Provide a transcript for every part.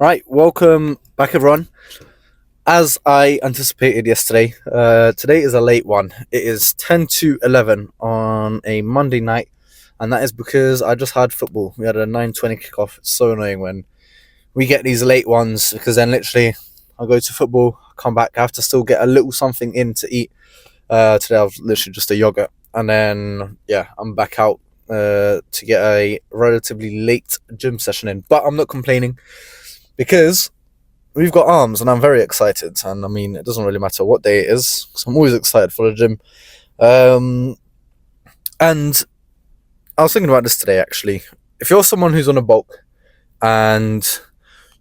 Right, welcome back, everyone. As I anticipated yesterday, today is a late one. It is 10 to 11 on a Monday night, and that is because I just had football. We had a 9:20 kickoff. It's so annoying when we get these late ones because then literally I go to football, come back, I have to still get a little something in to eat. Today I was literally just a yogurt, and then yeah, I'm back out to get a relatively late gym session in. But I'm not complaining because we've got arms, and I'm very excited. And I mean, it doesn't really matter what day it is, because I'm always excited for the gym. Um, and I was thinking about this today, actually. If you're someone who's on a bulk and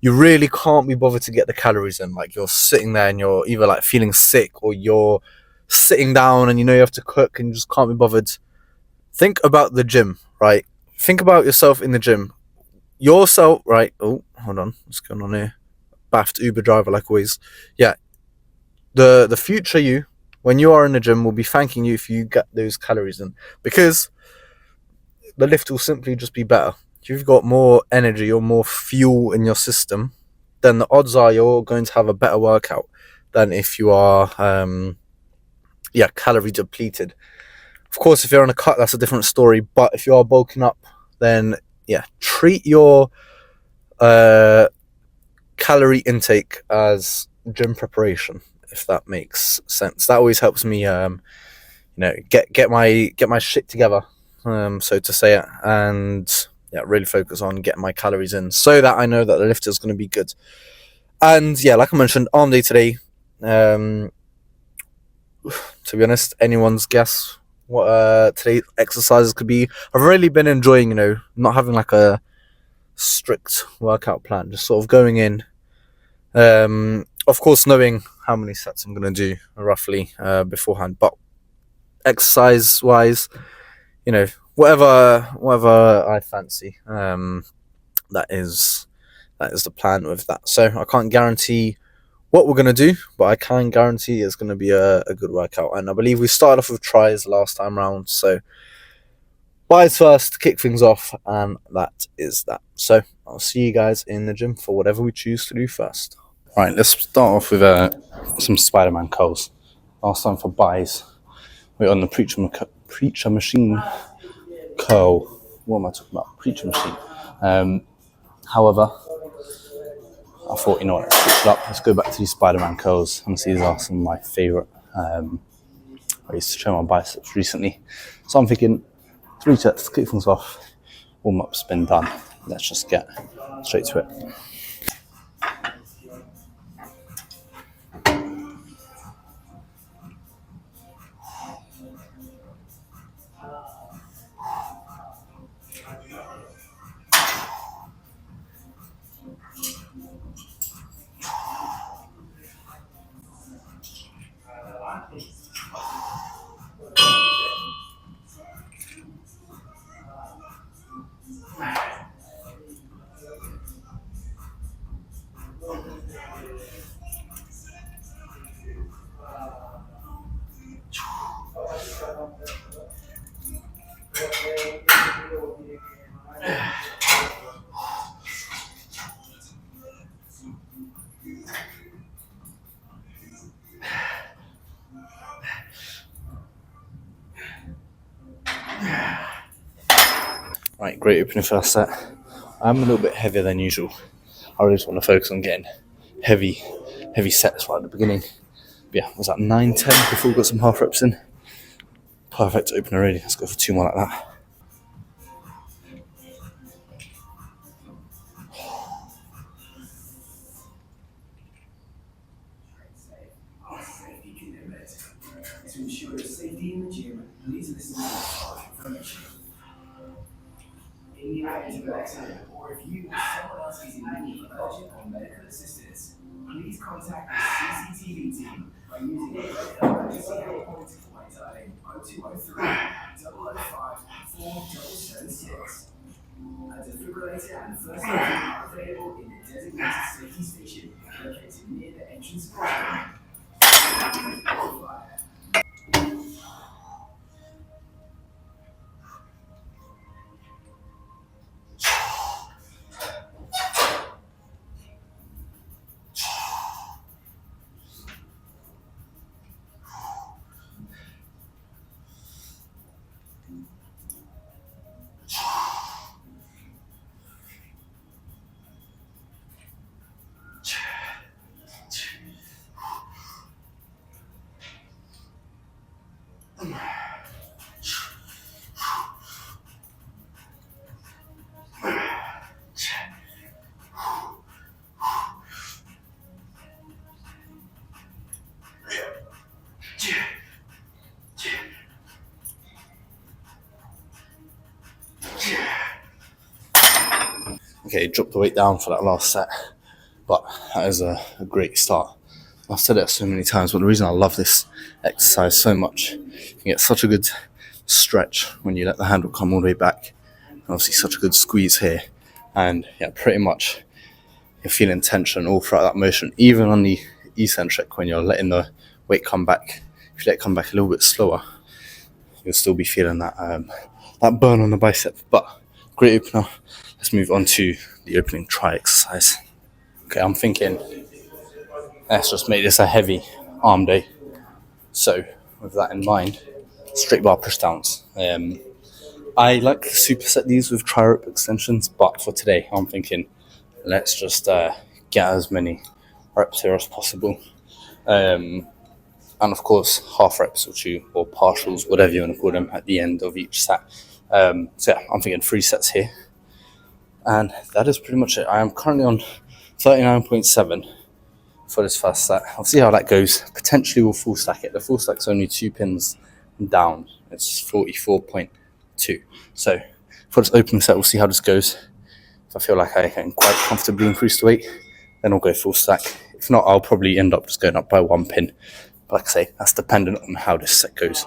you really can't be bothered to get the calories in, like you're sitting there and you're either like feeling sick or you're sitting down and you know you have to cook and you just can't be bothered, think about the gym, right? Think about yourself in the gym. Yourself, right? Oh, hold on. What's going on here? Baffed Uber driver, like always. Yeah, the future you, when you are in the gym, will be thanking you if you get those calories in, because the lift will simply just be better. If you've got more energy or more fuel in your system, then the odds are you're going to have a better workout than if you are calorie depleted. Of course, if you're on a cut, that's a different story. But if you are bulking up, then yeah, treat your calorie intake as gym preparation, if that makes sense. That always helps me, get my shit together, so to say it, and yeah, really focus on getting my calories in, so that I know that the lift is going to be good. And yeah, like I mentioned, arm day today. Um, to be honest, anyone's guess what today's exercises could be. I've really been enjoying, not having like a strict workout plan, just sort of going in. Of course, knowing how many sets I'm going to do roughly beforehand, but exercise wise, whatever I fancy. That is the plan with that. So I can't guarantee what we're going to do, but I can guarantee it's going to be a good workout. And I believe we started off with tries last time round, so buys first to kick things off, and that is that. So I'll see you guys in the gym for whatever we choose to do first. Right, let's start off with some Spiderman Curls. Last time for buys, we're on the Preacher Machine curl. What am I talking about? Preacher Machine. However, I thought, let's switch it up. Let's go back to these Spider-Man curls. And these are some of my favourite. I used to show my biceps recently. So I'm thinking 3 sets, kick things off, warm up, spin done. Let's just get straight to it. Right, great opening first set. I'm a little bit heavier than usual. I really just want to focus on getting heavy sets right at the beginning. But yeah, was that 9-10 before we got some half reps in? Perfect opener already. Let's go for 2 more like that. To ensure your safety in the gym, please listen to the information. In the event of an accident, or if you or someone else is in need of urgent or medical assistance, please contact the CCTV team by using the emergency help point by dialing 0203 005 4776. A defibrillator and first aid are available in the designated safety station located near the entrance point. Okay, drop the weight down for that last set, but that is a great start. I've said it so many times, but the reason I love this exercise so much, you get such a good stretch when you let the handle come all the way back, and obviously such a good squeeze here, and yeah, pretty much you're feeling tension all throughout that motion, even on the eccentric when you're letting the weight come back. If you let it come back a little bit slower, you'll still be feeling that that burn on the bicep. But great opener. Let's move on to the opening try exercise. Okay, I'm thinking let's just make this a heavy arm day. So with that in mind, straight bar pushdowns. I like to superset these with tri rope extensions, but for today I'm thinking let's just get as many reps here as possible. And of course, half reps or partials, whatever you want to call them, at the end of each set. So yeah, I'm thinking 3 sets here. And that is pretty much it. I am currently on 39.7 for this first set. I'll see how that goes. Potentially we'll full stack it. The full stack's only 2 pins down. It's 44.2. So for this opening set, we'll see how this goes. If I feel like I can quite comfortably increase the weight, then I'll go full stack. If not, I'll probably end up just going up by 1 pin. But like I say, that's dependent on how this set goes.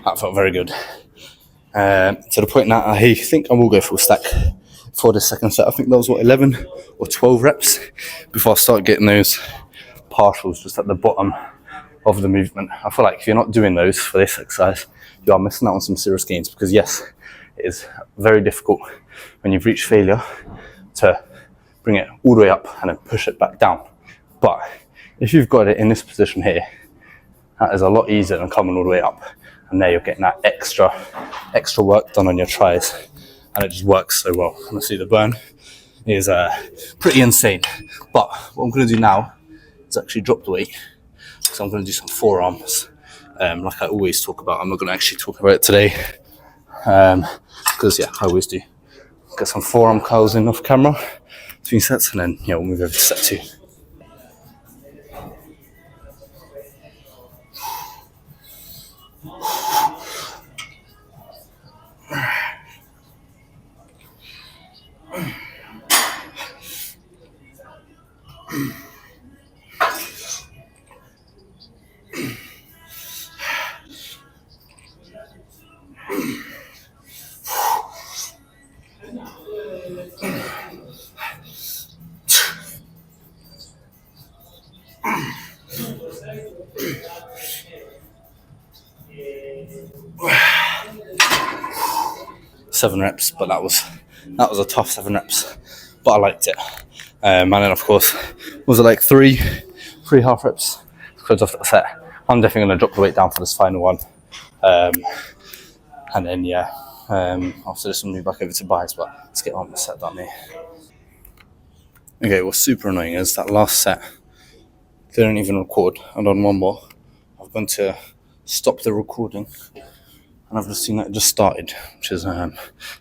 That felt very good. To the point that I think I will go full stack for the second set. I think that was 11 or 12 reps before I start getting those partials just at the bottom of the movement. I feel like if you're not doing those for this exercise, you are missing out on some serious gains, because yes, it is very difficult when you've reached failure to bring it all the way up and then push it back down. But if you've got it in this position here, that is a lot easier than coming all the way up. And there you're getting that extra work done on your tries, and it just works so well. Honestly, the burn is pretty insane. But what I'm going to do now is actually drop the weight, because I'm going to do some forearms, like I always talk about. I'm not going to actually talk about it today, because yeah, I always do. Get some forearm curls in off camera between sets, and then yeah, we'll move over to set 2. Seven reps, but that was a tough 7 reps, but I liked it. And then of course, was it like three half reps to close off that set. I'm definitely going to drop the weight down for this final one, and then yeah, after this we'll move back over to buys. But let's get on the set done here. Okay, what's super annoying is that last set they don't even record, and on one more I've gone to stop the recording, and I've just seen that it just started, which is not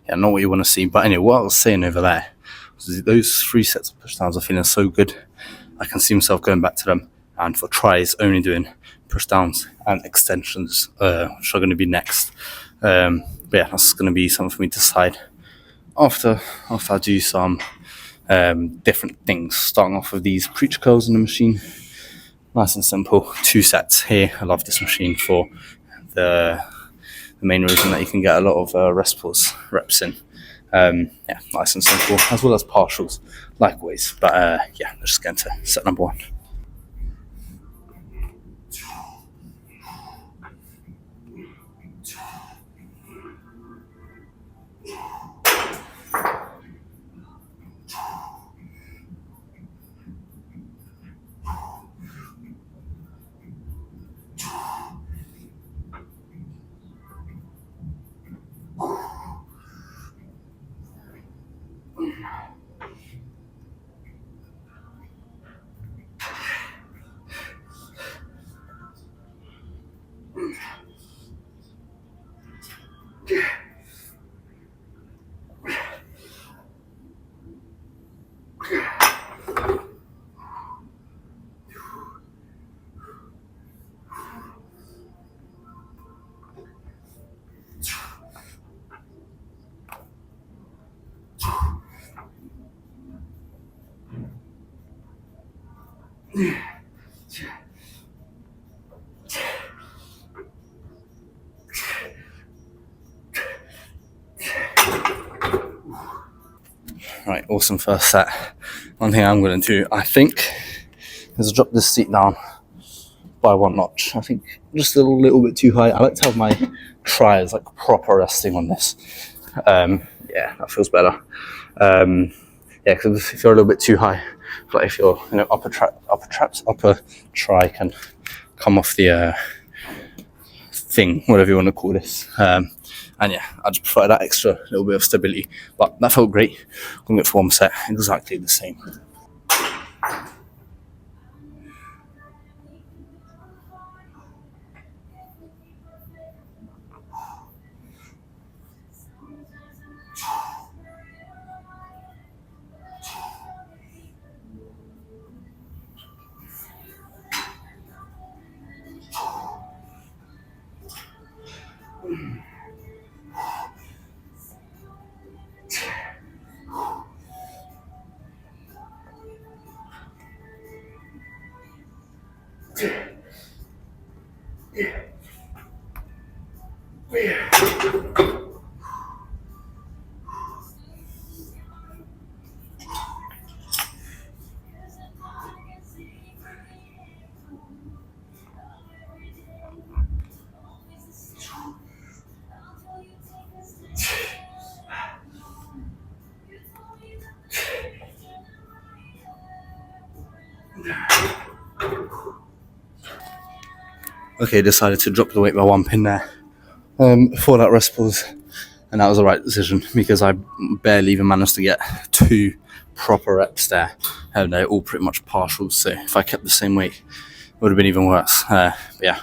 what you want to see. But anyway, what I was saying over there was those 3 sets of pushdowns are feeling so good. I can see myself going back to them, and for tries only doing pushdowns and extensions, which are going to be next. But yeah, that's going to be something for me to decide after I do some different things. Starting off with these preacher curls in the machine, nice and simple. 2 sets here. I love this machine for the main reason that you can get a lot of rest pause reps in. Nice and simple, as well as partials, likewise. But yeah, let's just get into set number 1. Right, awesome first set. One thing I'm going to do, I think, is drop this seat down by one notch. I think just a little bit too high. I like to have my tries like proper resting on this. Yeah, that feels better. Yeah, because if you're a little bit too high, like if your upper try can come off the thing, whatever you want to call this. And yeah, I just prefer that extra little bit of stability. But that felt great. I'm going to get for one set exactly the same. Okay, decided to drop the weight by one pin there for that rest pause, and that was the right decision because I barely even managed to get 2 proper reps there, and they're all pretty much partials. So if I kept the same weight, it would have been even worse. But yeah,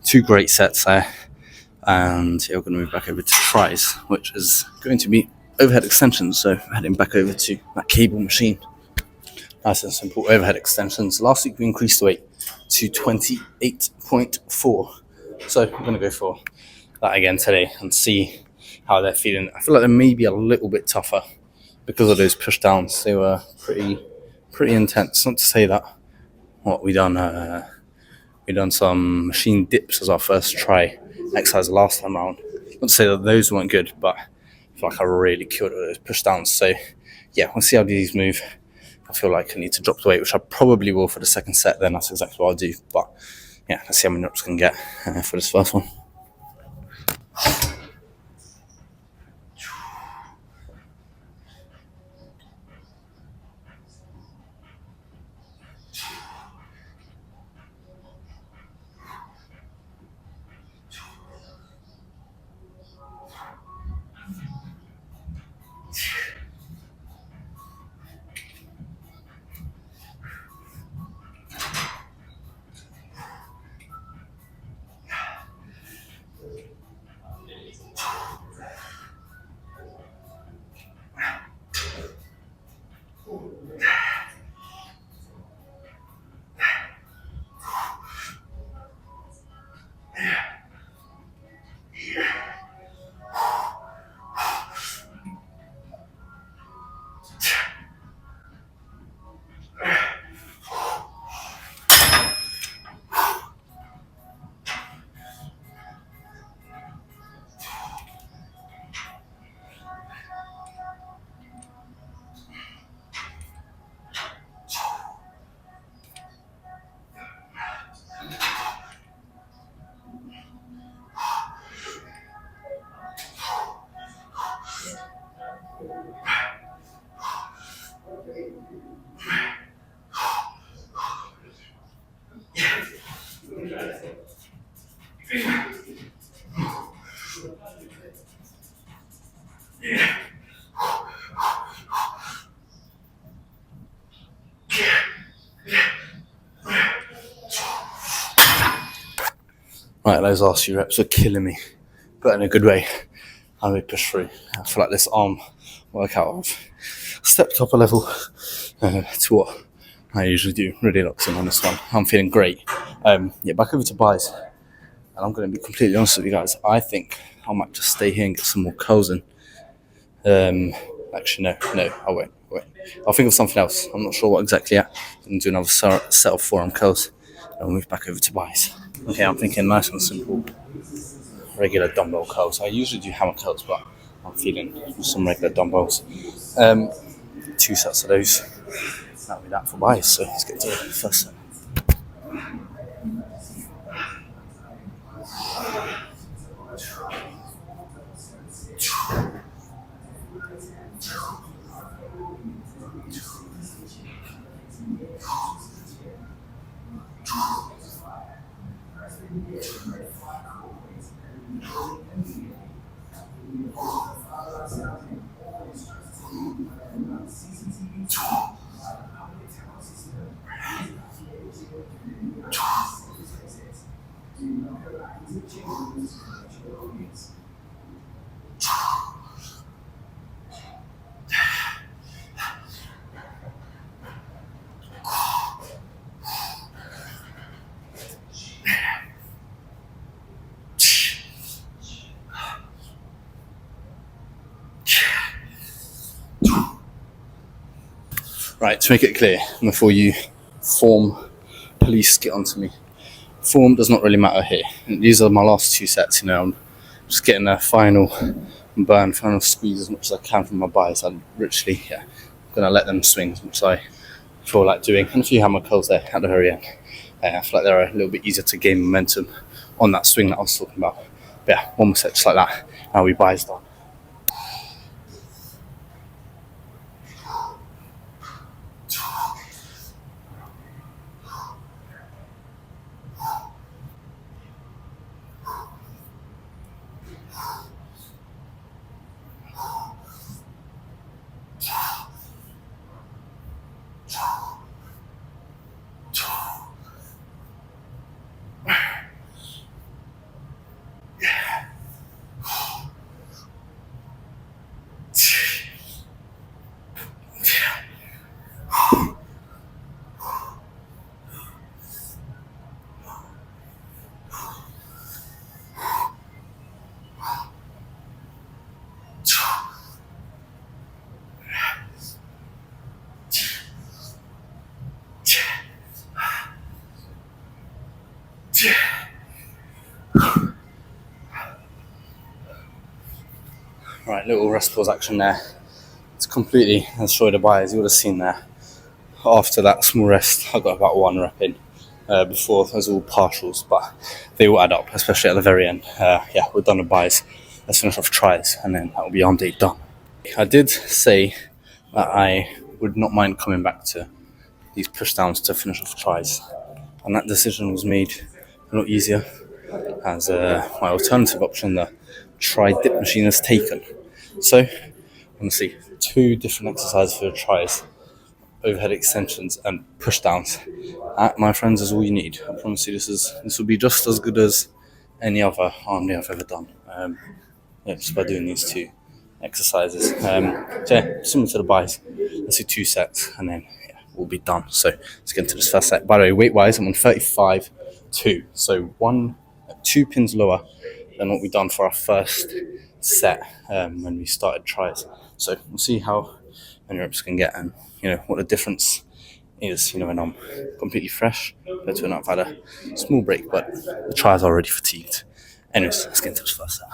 2 great sets there, and yeah, we're going to move back over to tries, which is going to be overhead extensions. So heading back over to that cable machine. Nice and simple overhead extensions. Last week we increased the weight to 28.4. So I'm going to go for that again today and see how they're feeling. I feel like they may be a little bit tougher because of those push downs. They were pretty intense. Not to say that we done some machine dips as our first try exercise last time around. Not to say that those weren't good, but I feel like I really killed it with those push downs. So yeah, we'll see how these move. I feel like I need to drop the weight, which I probably will for the second set. Then that's exactly what I'll do. But yeah, let's see how many reps I can get for this first one. Right, those last few reps are killing me, but in a good way. How we push through. I feel like this arm workout I've stepped up a level to what I usually do. Really locks in on this one. I'm feeling great. Back over to buys. And I'm going to be completely honest with you guys. I think I might just stay here and get some more curls in. Actually, no, I won't. I'll think of something else. I'm not sure what exactly yet. I'm going to do another set of forearm curls. And I'll move back over to buys. Okay, I'm thinking nice and simple. Regular dumbbell curls. I usually do hammer curls, but I'm feeling some regular dumbbells. 2 sets of those. That'll be that for buys. So let's get to the first set. Right, to make it clear, before you form police get onto me, form does not really matter here. And these are my last 2 sets, I'm just getting a final burn, final squeeze as much as I can from my buys. I'm literally, going to let them swing as much as I feel like doing. And a few hammer curls there at the very end. I feel like they're a little bit easier to gain momentum on that swing that I was talking about. But yeah, one more set just like that, and we buys done. Right, little rest pause action there. It's completely destroyed the buys. You would have seen there. After that small rest, I got about 1 rep in. Before those were all partials, but they all add up, especially at the very end. We're done with buys. Let's finish off tries, and then that will be arm day done. I did say that I would not mind coming back to these pushdowns to finish off tries, and that decision was made a lot easier as my alternative option, the try dip machine, is taken. So, honestly, 2 different exercises for the tries: overhead extensions and pushdowns. That, my friends, is all you need. I promise you, this will be just as good as any other arm day I've ever done. Just by doing these 2 exercises. Similar to the buys. Let's do 2 sets, and then we'll be done. So let's get into this first set. By the way, weight-wise, I'm on 35.2, so 2 pins lower than what we've done for our first set when we started tries. So we'll see how many reps can get, and what the difference is. When I'm completely fresh compared to when I've had a small break, but the tries are already fatigued. Anyways, let's get into this first set.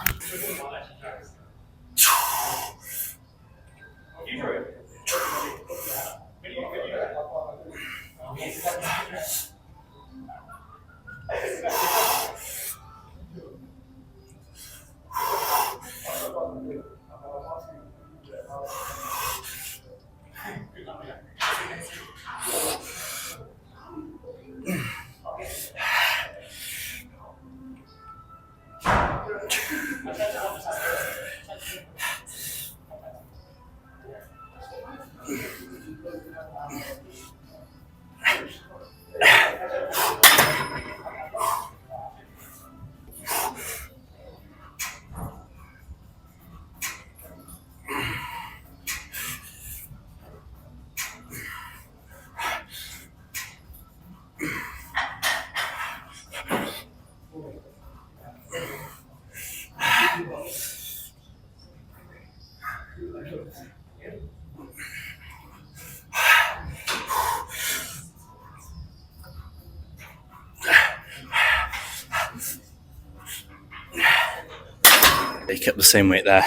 They kept the same weight there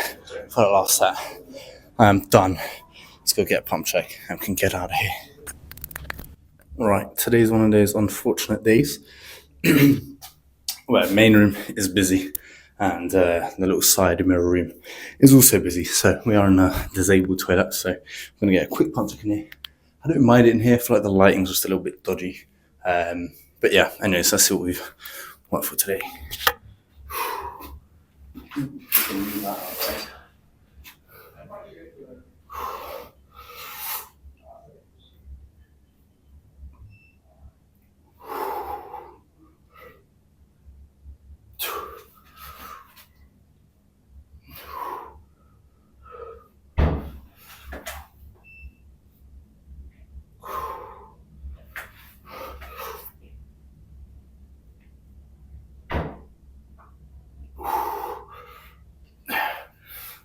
for the last set. I'm done. Let's go get a pump check and we can get out of here. Right, today's one of those unfortunate days. Well, main room is busy and the little side mirror room is also busy. So we are in a disabled toilet. So I'm going to get a quick pump check in here. I don't mind it in here. I feel like the lighting's just a little bit dodgy. But yeah, anyways, let's see what we've worked for today.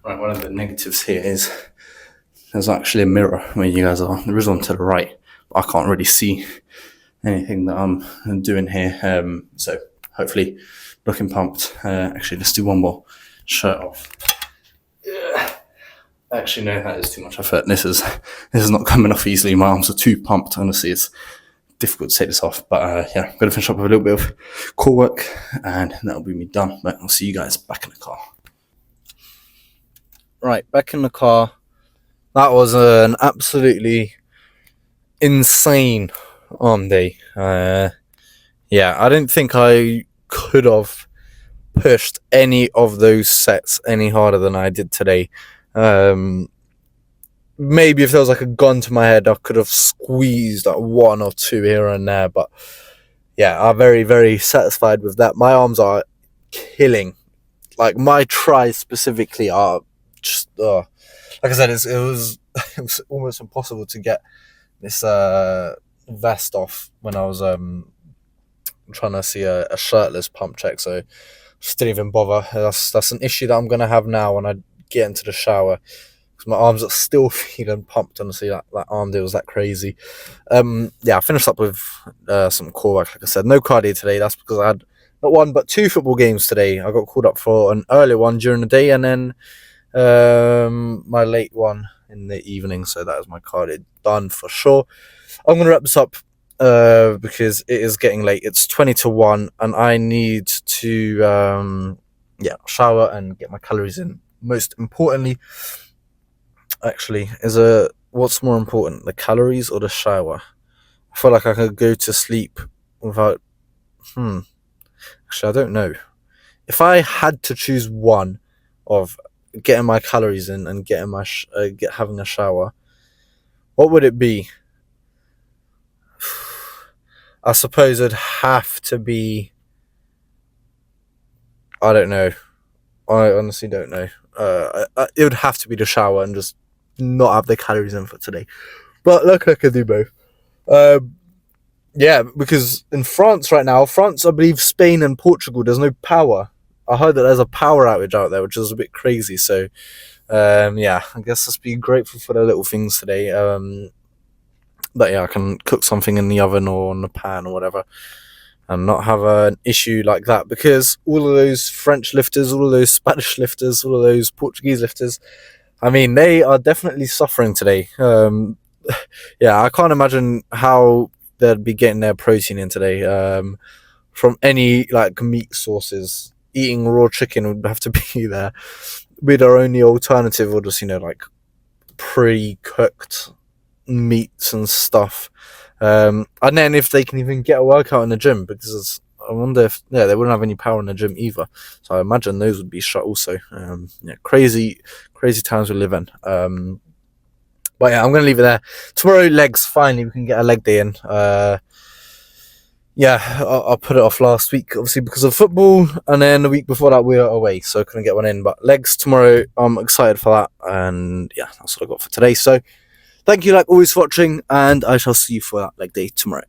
Right, one of the negatives here is there's actually a mirror where you guys are. There is one to the right, but I can't really see anything that I'm doing here. So hopefully looking pumped. Actually, let's do one more. Shirt off. Actually, no, that is too much effort. This is not coming off easily. My arms are too pumped. Honestly, it's difficult to take this off. But yeah, I'm going to finish up with a little bit of core work and that'll be me done. But I'll see you guys back in the car. Right, back in the car. That was an absolutely insane arm day. Yeah, I don't think I could have pushed any of those sets any harder than I did today. Maybe if there was like a gun to my head, I could have squeezed like one or two here and there. But yeah, I'm very, very satisfied with that. My arms are killing. Like my tries specifically are just like I said, it was almost impossible to get this vest off when I was trying to see a shirtless pump check, so just didn't even bother. That's an issue that I'm gonna have now when I get into the shower, because my arms are still feeling pumped. Honestly, that arm day was that crazy. Yeah, I finished up with some core work. Like I said, no cardio today. That's because I had not one but two football games today. I got called up for an early one during the day and then my late one in the evening, so that is my cardio done for sure. I'm going to wrap this up because it is getting late. It's 20-1 and I need to shower and get my calories in. Most importantly, actually, what's more important, the calories or the shower? I feel like I could go to sleep without actually I don't know. If I had to choose one of getting my calories in and getting my having a shower, what would it be? I suppose it'd have to be, I don't know. I honestly don't know. It would have to be the shower and just not have the calories in for today. But look, I could do both. Yeah, because in France right now, I believe, Spain and Portugal, there's no power. I heard that there's a power outage out there, which is a bit crazy. So, yeah, I guess let's be grateful for the little things today. But yeah, I can cook something in the oven or on the pan or whatever and not have an issue like that, because all of those French lifters, all of those Spanish lifters, all of those Portuguese lifters, I mean, they are definitely suffering today. Yeah, I can't imagine how they'd be getting their protein in today from any like meat sources. Eating raw chicken would have to be there, be their only alternative, or just, like pre-cooked meats and stuff. And then if they can even get a workout in the gym, because I wonder if they wouldn't have any power in the gym either. So I imagine those would be shut also. Yeah, crazy times we live in. But yeah, I'm gonna leave it there. Tomorrow, legs. Finally, we can get a leg day in. Yeah, I put it off last week, obviously, because of football, and then the week before that we were away, so I couldn't get one in. But legs tomorrow, I'm excited for that, and yeah, that's what I got for today. So, thank you, like always, for watching, and I shall see you for that leg day tomorrow.